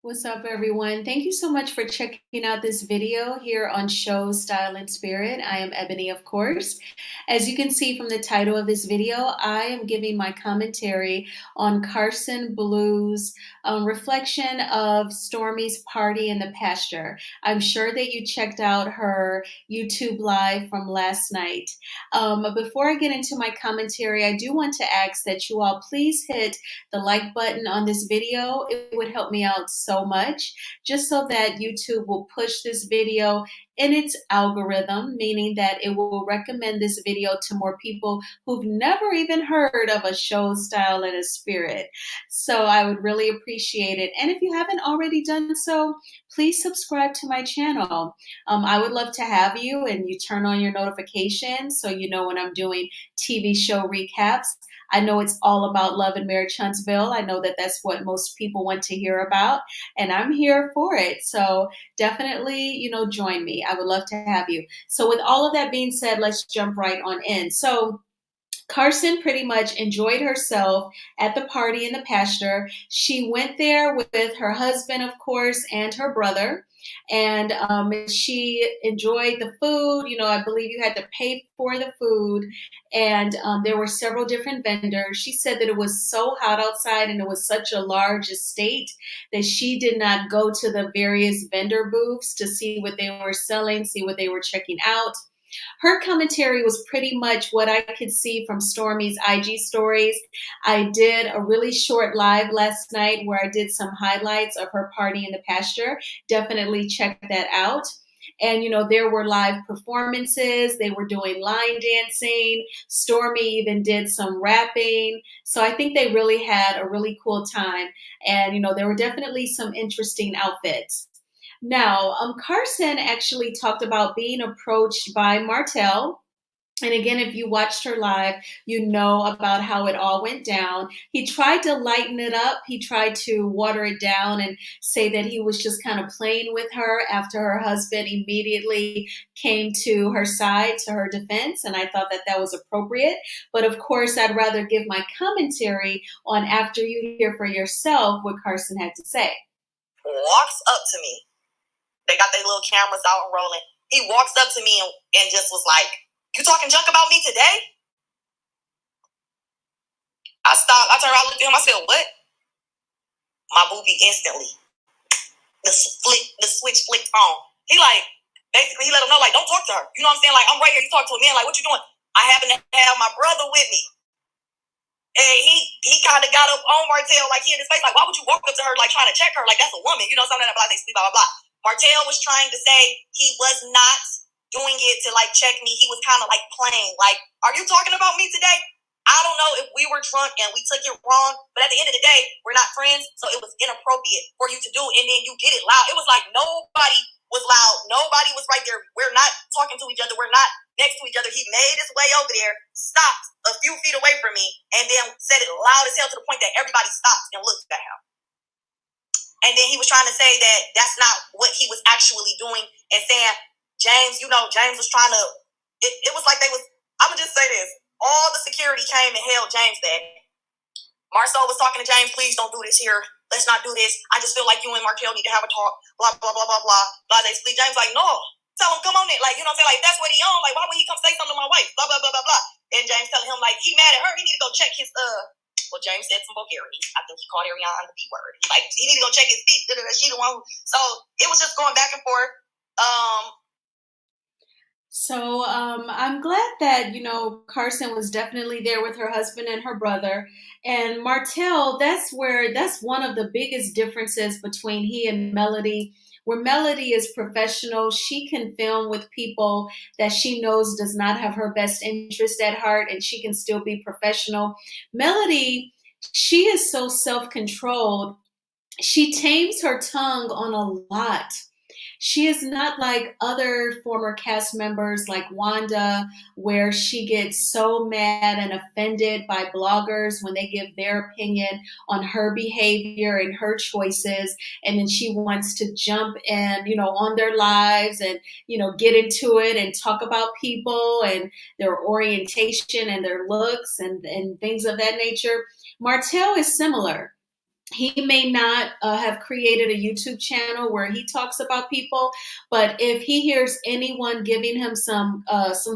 What's up, everyone? Thank you so much for checking out this video here on Show Style and Spirit. I am Ebony, of course. As you can see from the title of this video, I am giving my commentary on Karson Blue's reflection of Stormy's party in the pasture. I'm sure that you checked out her YouTube live from last night. Before I get into my commentary, I do want to ask that you all please hit the like button on this video. It would help me out so much, just so that YouTube will push this video in its algorithm, meaning that it will recommend this video to more people who've never even heard of a show style and a spirit. So I would really appreciate it. And if you haven't already done so, please subscribe to my channel. I would love to have you, and you turn on your notifications so you know when I'm doing TV show recaps. I know it's all about love and marriage Huntsville. I know that that's what most people want to hear about, and I'm here for it. So definitely, join me. I would love to have you. So with all of that being said, let's jump right on in. So Karson pretty much enjoyed herself at the party in the pasture. She went there with her husband, of course, and her brother. And she enjoyed the food. I believe you had to pay for the food. And there were several different vendors. She said that it was so hot outside and it was such a large estate that she did not go to the various vendor booths to see what they were selling, see what they were checking out. Her commentary was pretty much what I could see from Stormy's IG stories. I did a really short live last night where I did some highlights of her party in the pasture. Definitely check that out. And there were live performances. They were doing line dancing. Stormy even did some rapping. So I think they really had a really cool time. And there were definitely some interesting outfits. Now, Karson actually talked about being approached by Martell. And again, if you watched her live, you know about how it all went down. He tried to lighten it up. He tried to water it down and say that he was just kind of playing with her after her husband immediately came to her side, to her defense. And I thought that that was appropriate. But of course, I'd rather give my commentary on after you hear for yourself what Karson had to say. Walks up to me. They got their little cameras out and rolling. He walks up to me and just was like, "You talking junk about me today?" I stopped. I turned around, looked at him. I said, "What?" My booby instantly. The switch flicked on. He basically he let him know, don't talk to her. You know what I'm saying? I'm right here. You talk to a man. What you doing? I happen to have my brother with me. And he kind of got up on Martell, he in his face, why would you walk up to her, trying to check her? That's a woman. Something blah, blah, blah, blah. Martell was trying to say he was not doing it to check me. He was kind of playing. Are you talking about me today? I don't know if we were drunk and we took it wrong, but at the end of the day, we're not friends, so it was inappropriate for you to do. And then you did it loud. It was nobody was loud. Nobody was right there. We're not talking to each other. We're not next to each other. He made his way over there, stopped a few feet away from me, and then said it loud as hell to the point that everybody stopped and looked at him. And then he was trying to say that that's not what he was actually doing and saying, James, James was trying to, it was like they was, I'm going to just say this. All the security came and held James back. Marcel was talking to James, please don't do this here. Let's not do this. I just feel like you and Markel need to have a talk. Blah, blah, blah, blah, blah. Blah, James no. Tell him, come on in. You know what I'm saying? That's what he on. Why would he come say something to my wife? Blah, blah, blah, blah, blah. And James telling him, he mad at her. He need to go check his, well, James said some vulgarity. I think he called Ariana the B word. He need to go check his feet. She the one who, so it was just going back and forth. So I'm glad that, Karson was definitely there with her husband and her brother. And Martell, that's one of the biggest differences between he and Melody. Where Melody is professional, she can film with people that she knows does not have her best interest at heart, and she can still be professional. Melody, she is so self-controlled. She tames her tongue on a lot. She is not like other former cast members like Wanda, where she gets so mad and offended by bloggers when they give their opinion on her behavior and her choices. And then she wants to jump in, on their lives and, get into it and talk about people and their orientation and their looks and things of that nature. Martell is similar. He may not have created a YouTube channel where he talks about people, but if he hears anyone giving him some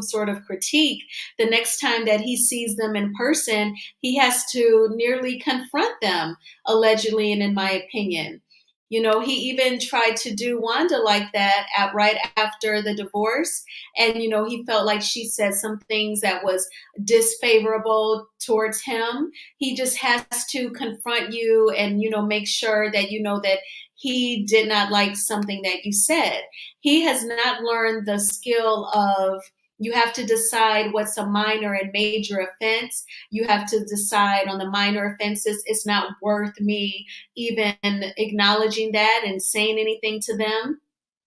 sort of critique, the next time that he sees them in person, he has to nearly confront them, allegedly, and in my opinion. You know, he even tried to do Wanda like that right after the divorce. And, you know, he felt like she said some things that was disfavorable towards him. He just has to confront you and, you know, make sure that you know that he did not like something that you said. He has not learned the skill of you have to decide what's a minor and major offense. You have to decide on the minor offenses. It's not worth me even acknowledging that and saying anything to them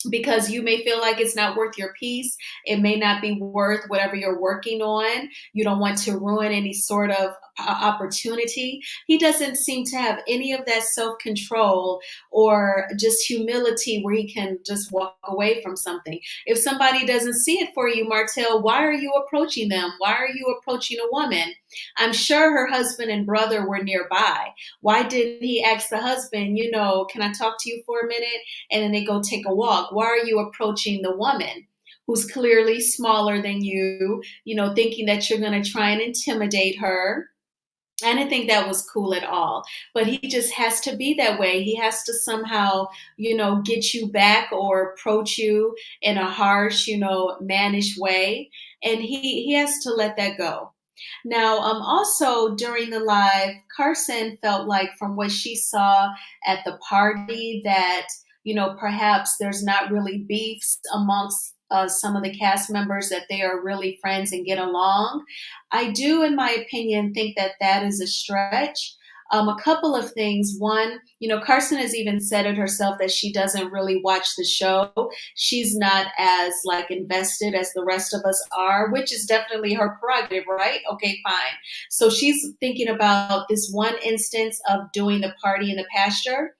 because you may feel like it's not worth your peace. It may not be worth whatever you're working on. You don't want to ruin any sort of opportunity. He doesn't seem to have any of that self control or just humility where he can just walk away from something. If somebody doesn't see it for you, Martell, why are you approaching them? Why are you approaching a woman? I'm sure her husband and brother were nearby. Why didn't he ask the husband, you know, can I talk to you for a minute? And then they go take a walk. Why are you approaching the woman who's clearly smaller than you know, thinking that you're going to try and intimidate her? I didn't think that was cool at all. But he just has to be that way. He has to somehow, you know, get you back or approach you in a harsh, you know, mannish way. And he has to let that go. Now, also during the live, Karson felt like from what she saw at the party that, you know, perhaps there's not really beefs amongst some of the cast members, that they are really friends and get along. I do, in my opinion, think that that is a stretch. A couple of things. One, you know, Karson has even said it herself that she doesn't really watch the show. She's not as like invested as the rest of us are, which is definitely her prerogative, right? Okay, fine. So she's thinking about this one instance of doing the party in the pasture,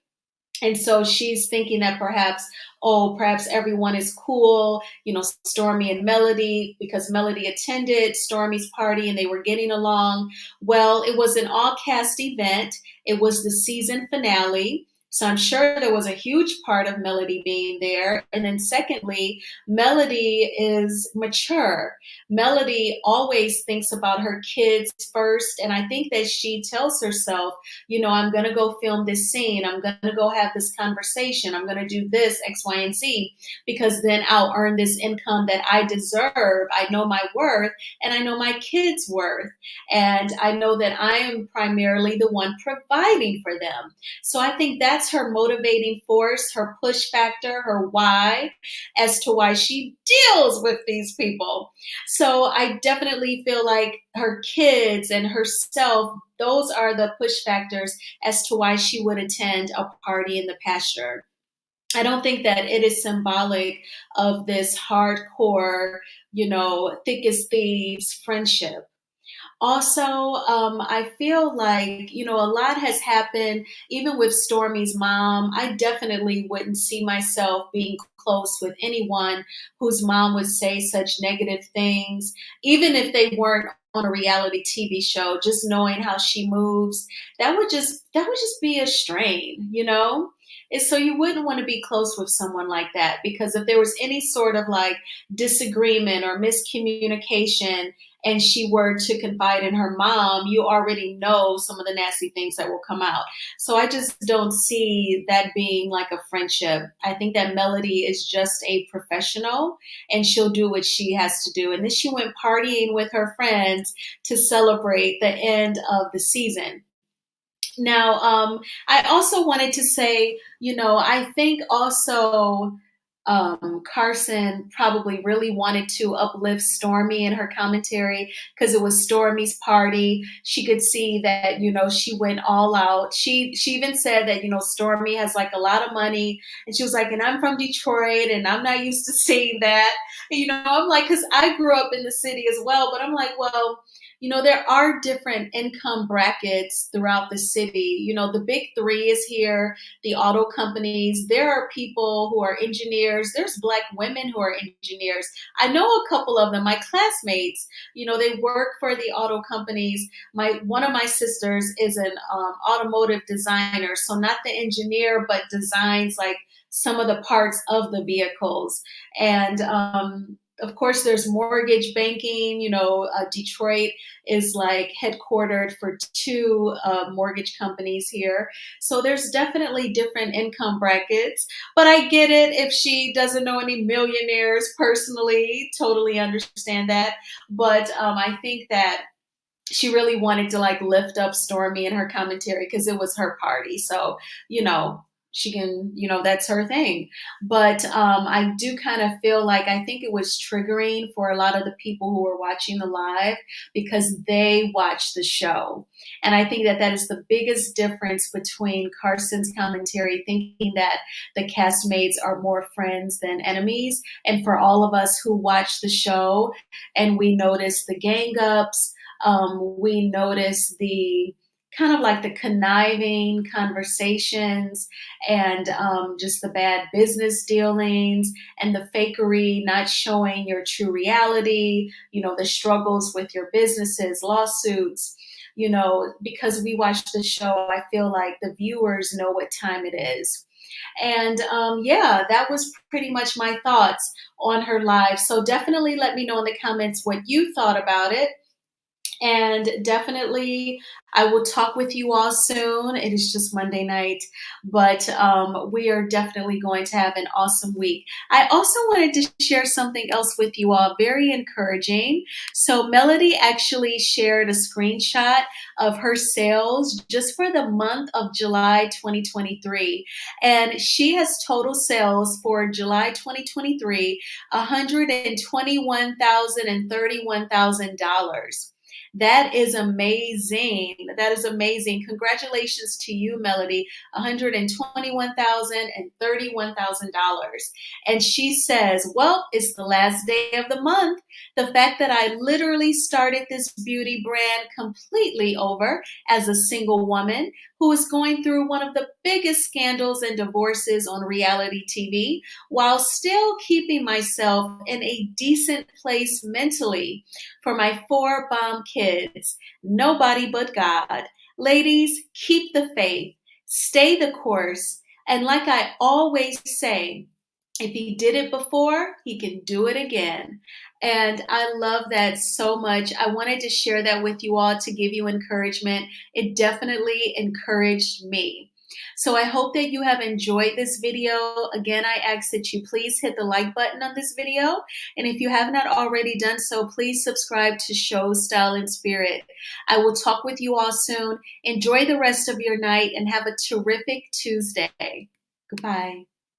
and so she's thinking that perhaps, oh, perhaps everyone is cool, you know, Stormy and Melody, because Melody attended Stormy's party and they were getting along. Well, it was an all cast event, it was the season finale. So I'm sure there was a huge part of Melody being there. And then, secondly, Melody is mature. Melody always thinks about her kids first. And I think that she tells herself, you know, I'm going to go film this scene. I'm going to go have this conversation. I'm going to do this, X, Y, and Z, because then I'll earn this income that I deserve. I know my worth and I know my kids' worth. And I know that I am primarily the one providing for them. So I think that's her motivating force, her push factor, her why as to why she deals with these people. So I definitely feel like her kids and herself, those are the push factors as to why she would attend a party in the pasture. I don't think that it is symbolic of this hardcore, you know, thick as thieves friendship. Also, I feel like, you know, a lot has happened, even with Stormy's mom. I definitely wouldn't see myself being close with anyone whose mom would say such negative things, even if they weren't on a reality TV show. Just knowing how she moves, that would just be a strain, you know? And so you wouldn't want to be close with someone like that, because if there was any sort of like disagreement or miscommunication and she were to confide in her mom, you already know some of the nasty things that will come out. So I just don't see that being like a friendship. I think that Melody is just a professional and she'll do what she has to do. And then she went partying with her friends to celebrate the end of the season. Now, I also wanted to say, you know, I think also Karson probably really wanted to uplift Stormy in her commentary because it was Stormy's party. She could see that, you know, she went all out. She even said that, you know, Stormy has like a lot of money, and she was like, and I'm from Detroit, and I'm not used to seeing that. And, you know, I'm like, because I grew up in the city as well, but I'm like, well. there are different income brackets throughout the city. The big three is here, the auto companies. There are people who are engineers. There's Black women who are engineers. I know a couple of them, my classmates, they work for the auto companies. One of my sisters is an automotive designer, so not the engineer, but designs like some of the parts of the vehicles. And of course, there's mortgage banking. Detroit is like headquartered for two mortgage companies here. So there's definitely different income brackets. But I get it if she doesn't know any millionaires personally, totally understand that. But I think that she really wanted to like lift up Stormy in her commentary because it was her party. So, you know, she can, that's her thing. But I do kind of feel like I think it was triggering for a lot of the people who were watching the live because they watched the show. And I think that that is the biggest difference between Carson's commentary, thinking that the castmates are more friends than enemies. And for all of us who watch the show and we notice the gang ups, we notice the kind of like the conniving conversations and just the bad business dealings and the fakery, not showing your true reality, the struggles with your businesses, lawsuits. Because we watch the show, I feel like the viewers know what time it is. And yeah, that was pretty much my thoughts on her live. So definitely let me know in the comments what you thought about it. And definitely, I will talk with you all soon. It is just Monday night, but we are definitely going to have an awesome week. I also wanted to share something else with you all, very encouraging. So, Melody actually shared a screenshot of her sales just for the month of July 2023. And she has total sales for July 2023 $121,000 and $31,000. That is amazing. That is amazing. Congratulations to you, Melody. $121,000 and $31,000. And she says, well, it's the last day of the month. The fact that I literally started this beauty brand completely over as a single woman who is going through one of the biggest scandals and divorces on reality TV while still keeping myself in a decent place mentally for my 4 bomb kids. Nobody but God. Ladies, keep the faith, stay the course, and like I always say, if he did it before, he can do it again. And I love that so much. I wanted to share that with you all to give you encouragement. It definitely encouraged me. So I hope that you have enjoyed this video. Again, I ask that you please hit the like button on this video. And if you have not already done so, please subscribe to Show Style and Spirit. I will talk with you all soon. Enjoy the rest of your night and have a terrific Tuesday. Goodbye.